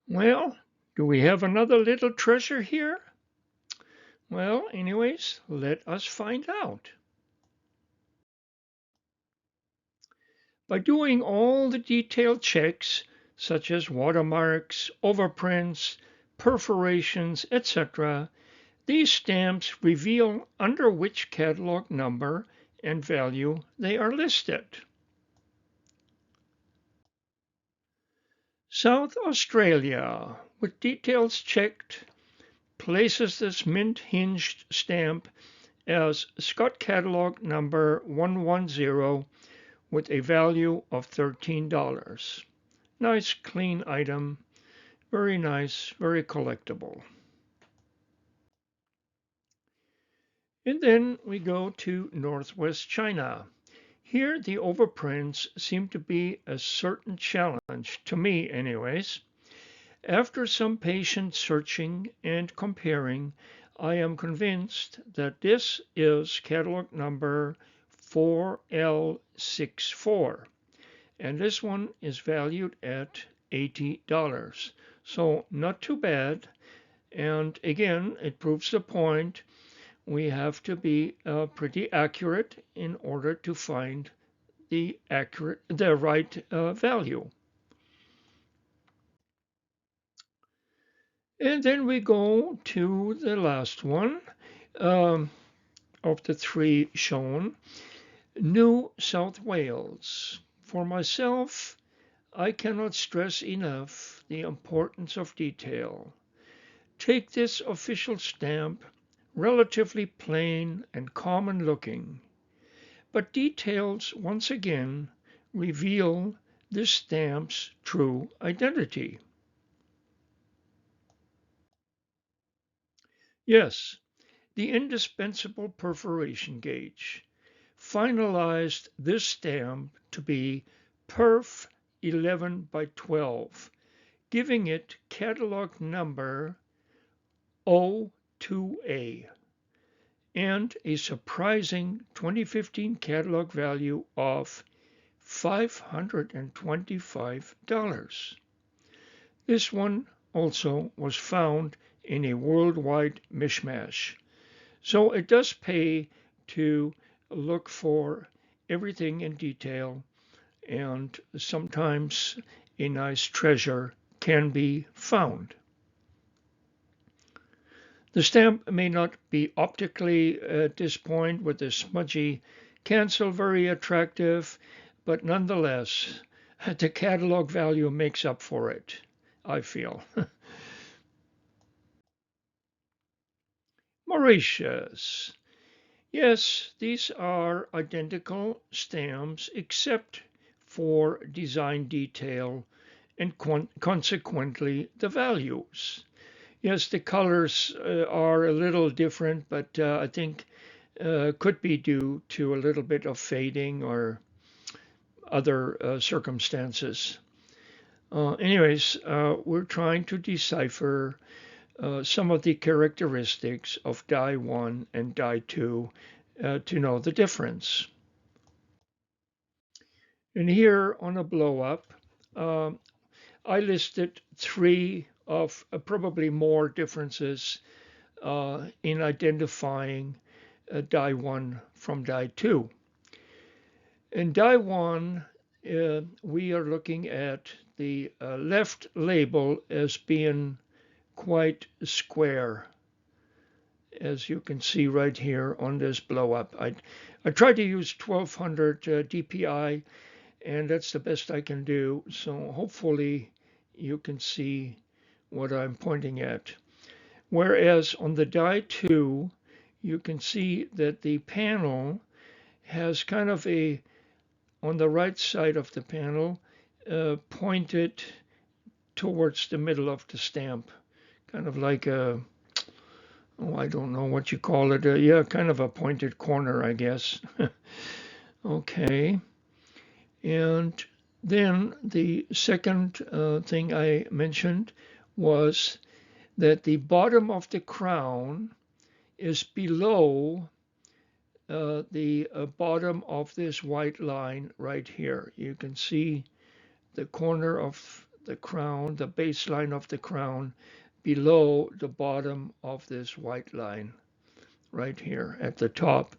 Well, do we have another little treasure here? Well, anyways, let us find out. By doing all the detailed checks, such as watermarks, overprints, perforations, etc., these stamps reveal under which catalog number and value they are listed. South Australia, with details checked, places this mint-hinged stamp as Scott Catalog number 110 with a value of $13. Nice clean item, very nice, very collectible. And then we go to Northwest China. Here the overprints seem to be a certain challenge, to me anyways. After some patient searching and comparing, I am convinced that this is catalog number 4L64, and this one is valued at $80. So not too bad, and again, it proves the point. We have to be pretty accurate in order to find the right value. And then we go to the last one um, of the three shown, New South Wales. For myself, I cannot stress enough the importance of detail. Take this official stamp, relatively plain and common looking, but details once again reveal this stamp's true identity. Yes, the indispensable perforation gauge finalized this stamp to be Perf 11 by 12, giving it catalog number O2A and a surprising 2015 catalog value of $525. This one also was found in a worldwide mishmash. So it does pay to look for everything in detail, and sometimes a nice treasure can be found. The stamp may not be optically at this point with the smudgy cancel very attractive, but nonetheless, the catalog value makes up for it, I feel. Mauritius. Yes, these are identical stamps except for design detail and consequently the values. Yes, the colors are a little different, but I think could be due to a little bit of fading or other circumstances. Anyways, we're trying to decipher some of the characteristics of die 1 and die 2 to know the difference. And here on a blow up, uh, I listed three of probably more differences in identifying die 1 from die 2. In die 1, we are looking at the left label as being quite square, as you can see right here on this blow up. I tried to use 1200 DPI, and that's the best I can do. So hopefully you can see what I'm pointing at. Whereas on the die 2, you can see that the panel has kind of on the right side of the panel, pointed towards the middle of the stamp, kind of like I don't know what you call it. Yeah, kind of a pointed corner, I guess. Okay. And then the second thing I mentioned was that the bottom of the crown is below the bottom of this white line right here. You can see the corner of the crown, the baseline of the crown, below the bottom of this white line right here at the top.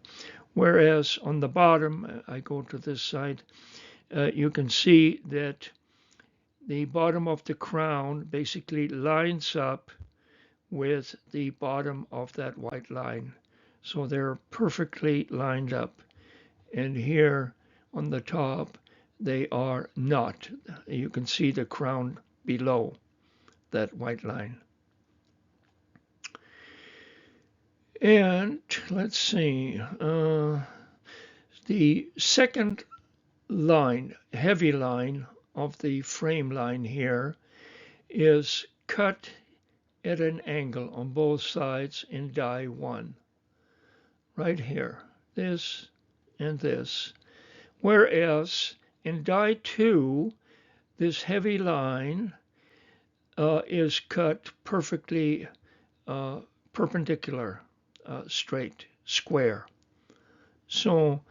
Whereas on the bottom, I go to this side, you can see that the bottom of the crown basically lines up with the bottom of that white line. So they're perfectly lined up. And here on the top, they are not. You can see the crown below that white line. And let's see, the second line, heavy line of the frame line here is cut at an angle on both sides in die 1. Right here, this and this. Whereas in die 2, this heavy line is cut perfectly perpendicular, straight, square. So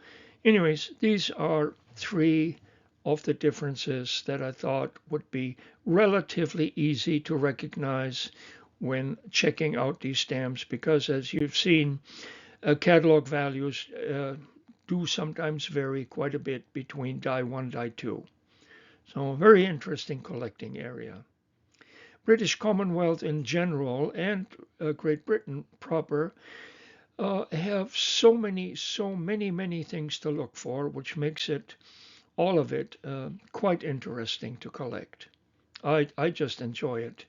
anyways, these are 3 of the differences that I thought would be relatively easy to recognize when checking out these stamps, because as you've seen, catalog values do sometimes vary quite a bit between die 1, die 2. So a very interesting collecting area. British Commonwealth in general and Great Britain proper have so many things to look for, which makes it, all of it, quite interesting to collect. I just enjoy it.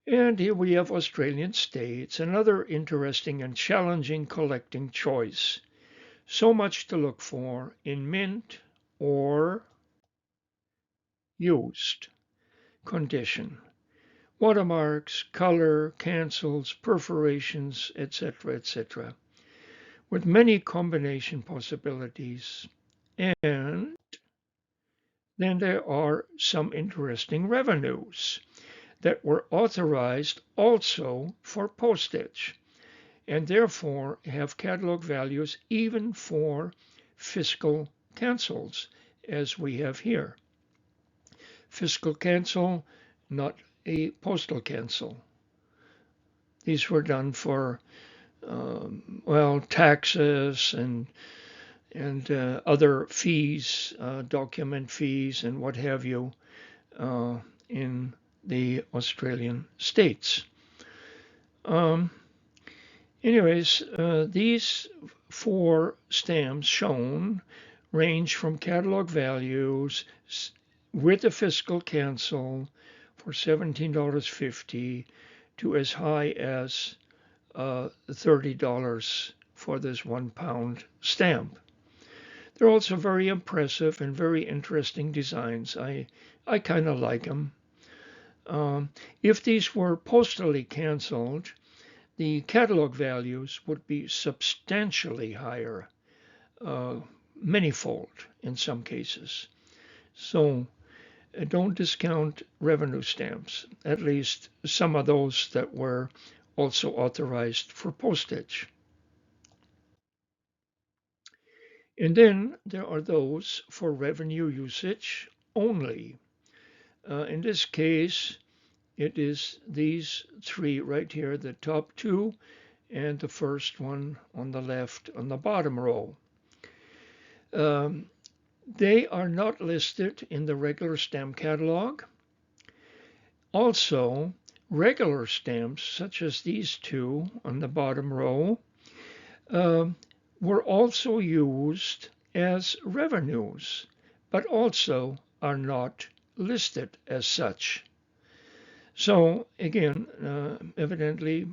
And here we have Australian states, another interesting and challenging collecting choice. So much to look for in mint or used condition. Watermarks, color, cancels, perforations, etc., etc., with many combination possibilities. And then there are some interesting revenues that were authorized also for postage, and therefore have catalog values even for fiscal cancels, as we have here. Fiscal cancel, not a postal cancel. These were done for, taxes and other fees, document fees, and what have you, in the Australian states. Anyways, these 4 stamps shown range from catalog values with a fiscal cancel for $17.50 to as high as $30 for this 1 pound stamp. They're also very impressive and very interesting designs. I kind of like them. If these were postally canceled, the catalog values would be substantially higher, manyfold in some cases. So don't discount revenue stamps, at least some of those that were also authorized for postage. And then there are those for revenue usage only. In this case, it is these 3 right here, the top 2 and the first one on the left on the bottom row. They are not listed in the regular stamp catalog. Also, regular stamps, such as these 2 on the bottom row, were also used as revenues, but also are not listed as such. So again, evidently,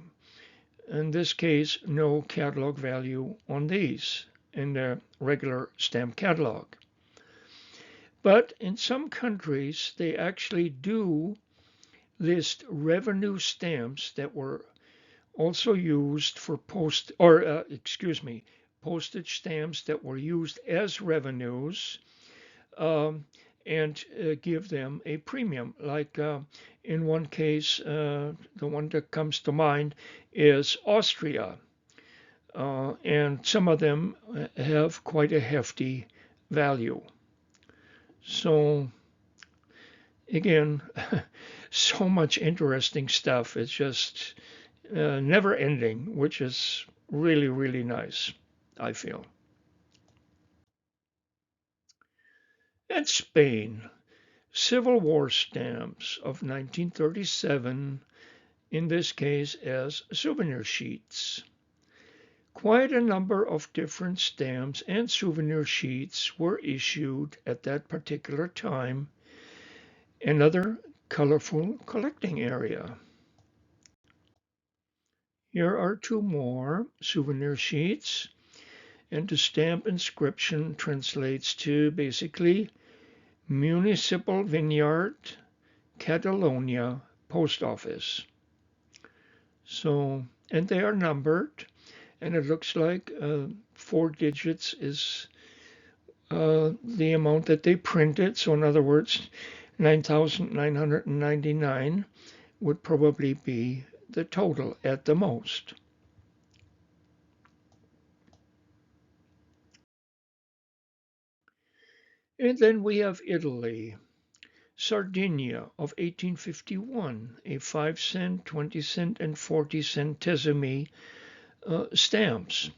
in this case, no catalog value on these in the regular stamp catalog. But in some countries, they actually do list revenue stamps that were also used for postage stamps that were used as revenues, and give them a premium. Like in one case, the one that comes to mind is Austria, and some of them have quite a hefty value. So again, so much interesting stuff. It's just never ending, which is really, really nice, I feel. And Spain, Civil War stamps of 1937, in this case as souvenir sheets. Quite a number of different stamps and souvenir sheets were issued at that particular time. Another colorful collecting area. Here are two more souvenir sheets, and the stamp inscription translates to basically Municipal Vineyard, Catalonia Post Office. So, and they are numbered, and it looks like 4 digits is the amount that they printed. So, in other words, 9,999 would probably be the total at the most. And then we have Italy, Sardinia of 1851, a 5 cent, 20 cent, and 40 centesimi stamps.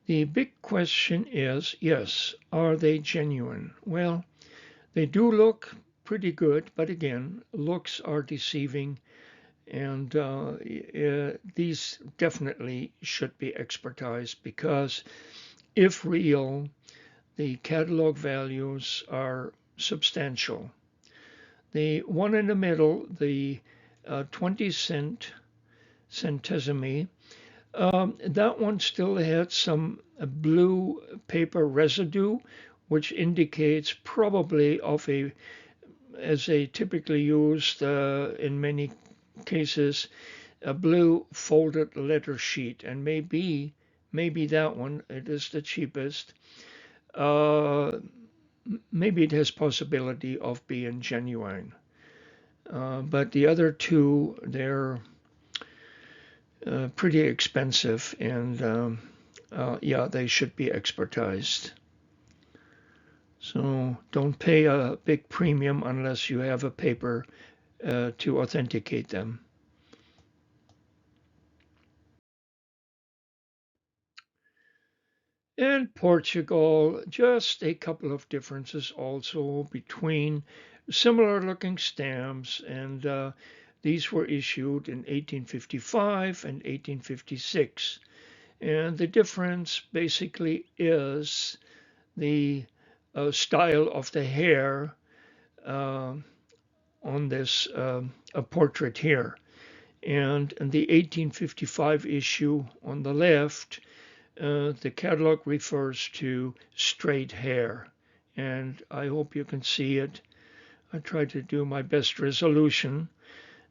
The big question is, yes, are they genuine? Well, they do look pretty good, but again, looks are deceiving, and these definitely should be expertized because if real, the catalog values are substantial. The one in the middle, the 20 centesimi, that one still had some blue paper residue, which indicates probably of a, as they typically used in many cases, a blue folded letter sheet, and maybe that one it is the cheapest. Uh, Maybe it has possibility of being genuine, but the other two they're pretty expensive, and yeah, they should be expertized. So don't pay a big premium unless you have a paper to authenticate them. And Portugal, just a couple of differences also between similar looking stamps, and these were issued in 1855 and 1856. And the difference basically is the style of the hair uh, on this a portrait here. And in the 1855 issue on the left, the catalog refers to straight hair. And I hope you can see it. I tried to do my best resolution,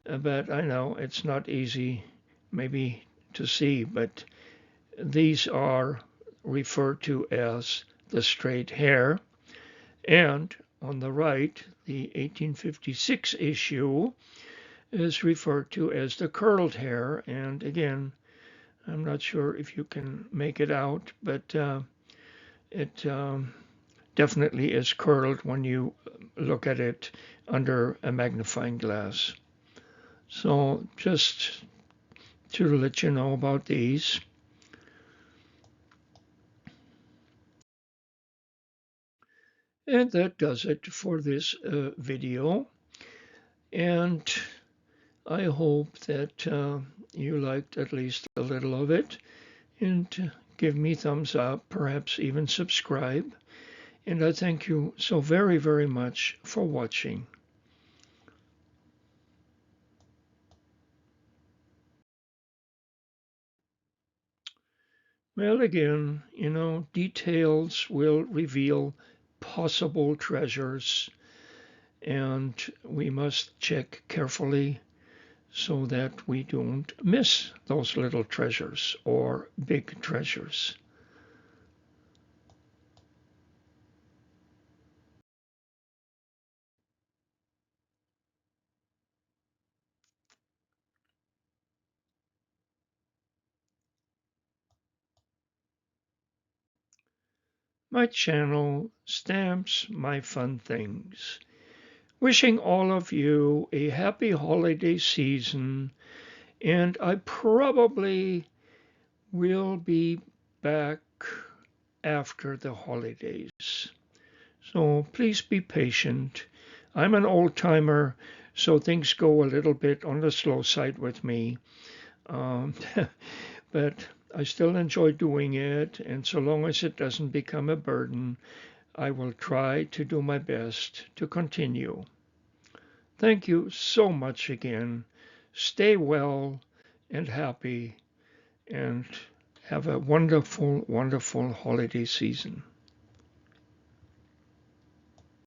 but I know it's not easy maybe to see, but these are referred to as the straight hair. And on the right, the 1856 issue is referred to as the curled hair. And again, I'm not sure if you can make it out, but it definitely is curled when you look at it under a magnifying glass. So just to let you know about these. And that does it for this video. And I hope that you liked at least a little of it, and give me thumbs up, perhaps even subscribe. And I thank you so very, very much for watching. Well, again, details will reveal possible treasures, and we must check carefully so that we don't miss those little treasures or big treasures. my channel, Stamps My Fun Things. Wishing all of you a happy holiday season, and I probably will be back after the holidays. So please be patient. I'm an old timer, so things go a little bit on the slow side with me. Um, but I still enjoy doing it, and so long as it doesn't become a burden, I will try to do my best to continue. Thank you so much again. Stay well and happy, and have a wonderful, wonderful holiday season.